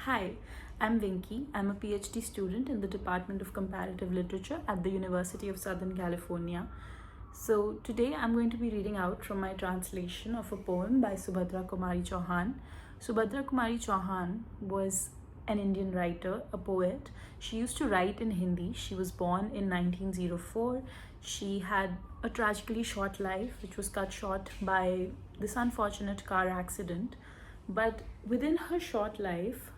Hi, I'm Vinky. I'm a PhD student in the Department of Comparative Literature at the University of Southern California. So today I'm going to be reading out from my translation of a poem by Subhadra Kumari Chauhan. Subhadra Kumari Chauhan was an Indian writer, a poet. She used to write in Hindi. She was born in 1904. She had a tragically short life, which was cut short by this unfortunate car accident. But within her short life,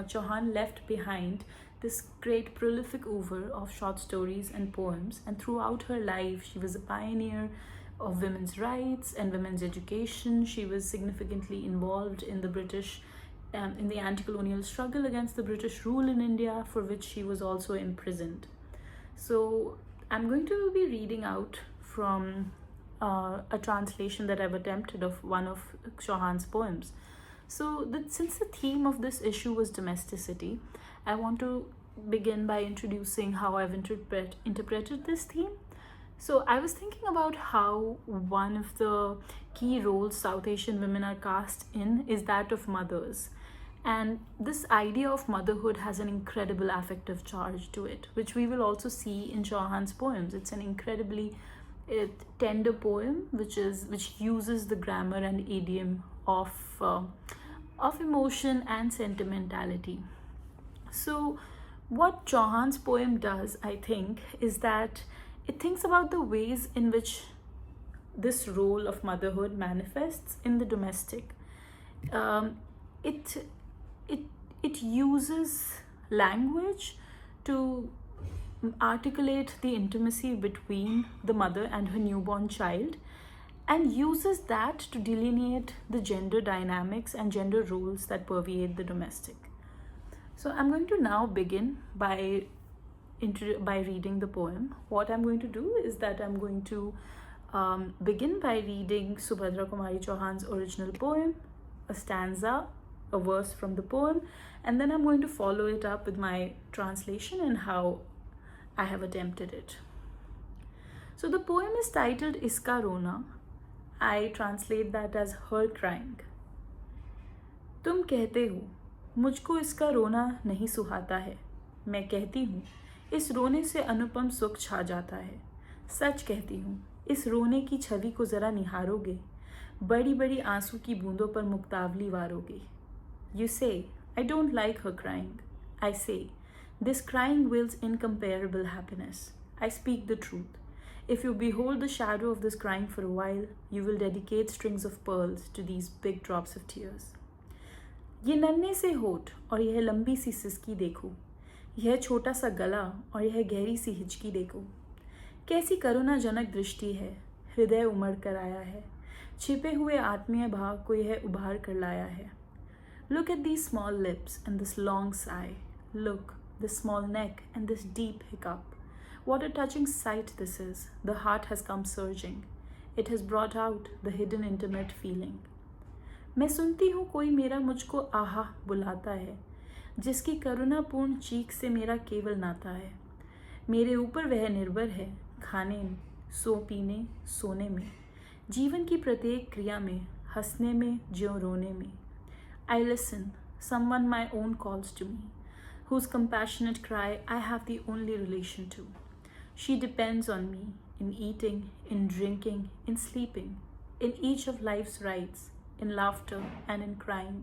Chauhan left behind this great prolific oeuvre of short stories and poems, and throughout her life, she was a pioneer of women's rights and women's education. She was significantly involved in in the anti-colonial struggle against the British rule in India, for which she was also imprisoned. So I'm going to be reading out from a translation that I've attempted of one of Chauhan's poems. So since the theme of this issue was domesticity, I want to begin by introducing how I've interpreted this theme. So I was thinking about how one of the key roles South Asian women are cast in is that of mothers. And this idea of motherhood has an incredible affective charge to it, which we will also see in Chauhan's poems. It's an incredibly tender poem, which uses the grammar and idiom of emotion and sentimentality. So what Chauhan's poem does, I think, is that it thinks about the ways in which this role of motherhood manifests in the domestic. It uses language to articulate the intimacy between the mother and her newborn child, and uses that to delineate the gender dynamics and gender roles that permeate the domestic. So I'm going to now begin by reading the poem. What I'm going to do is that I'm going to begin by reading Subhadra Kumari Chauhan's original poem, a stanza, a verse from the poem, and then I'm going to follow it up with my translation and how I have attempted it. So the poem is titled Iska Rona. I translate that as her crying. तुम कहते हो मुझको इसका रोना नहीं सुहाता है, मैं कहती हूँ इस रोने से अनुपम सुख छा जाता है। सच कहती हूँ इस रोने की छवि को ज़रा निहारोगे, बड़ी बड़ी आंसू की बूंदों पर मुक्तावली वारोगे। You say, I don't like her crying. I say, this crying wills incomparable happiness. I speak the truth. If you behold the shadow of this crying for a while, you will dedicate strings of pearls to these big drops of tears. ये नन्हे से होठ और यह लंबी सी सिसकी देखो, यह छोटा सा गला और यह गहरी सी हिचकी देखो। कैसी करुणाजनक दृष्टि है, हृदय उमड़ कर आया है, छिपे हुए आत्मीय भाव को यह उभार कर लाया है। Look at these small lips and this long sigh. Look, this small neck and this deep hiccup. What a touching sight this is. The heart has come surging. It has brought out the hidden intimate feeling. मैं सुनती हूँ कोई मेरा मुझको आहा बुलाता है, जिसकी करुणापूर्ण चीख से मेरा केवल नाता है। मेरे ऊपर वह निर्भर है, खाने में, पीने, सोने में, जीवन की प्रत्येक क्रिया में, हंसने में, ज्यों रोने में। I listen, someone my own calls to me, whose compassionate cry I have the only relation to. She depends on me in eating, in drinking, in sleeping, in each of life's rites, in laughter and in crying.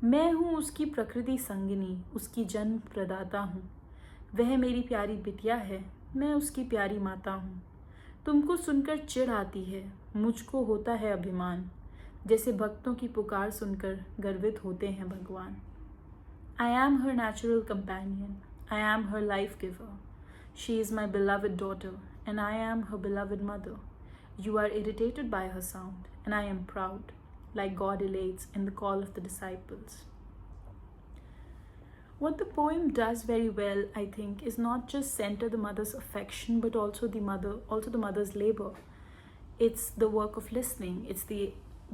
मैं हूँ उसकी प्रकृति संगिनी, उसकी जन्म प्रदाता हूँ। वह मेरी प्यारी बिटिया है, मैं उसकी प्यारी माता हूँ। तुमको सुनकर चिढ़ आती है, मुझको होता है अभिमान, जैसे भक्तों की पुकार सुनकर गर्वित होते हैं भगवान। I am her natural companion. I am her life giver. She is my beloved daughter, and I am her beloved mother. You are irritated by her sound, and I am proud, like God elates in the call of the disciples. What the poem does very well, I think, is not just center the mother's affection, but also the mother's labor. It's the work of listening. It's the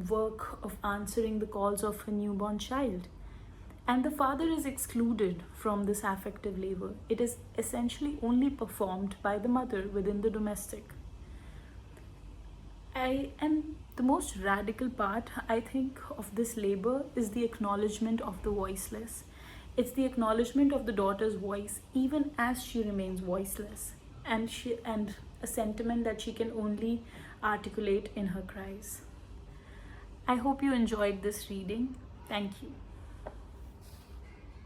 work of answering the calls of her newborn child. And the father is excluded from this affective labor. It is essentially only performed by the mother within the domestic. And the most radical part, I think, of this labor is the acknowledgement of the voiceless. It's the acknowledgement of the daughter's voice, even as she remains voiceless, and a sentiment that she can only articulate in her cries. I hope you enjoyed this reading. Thank you.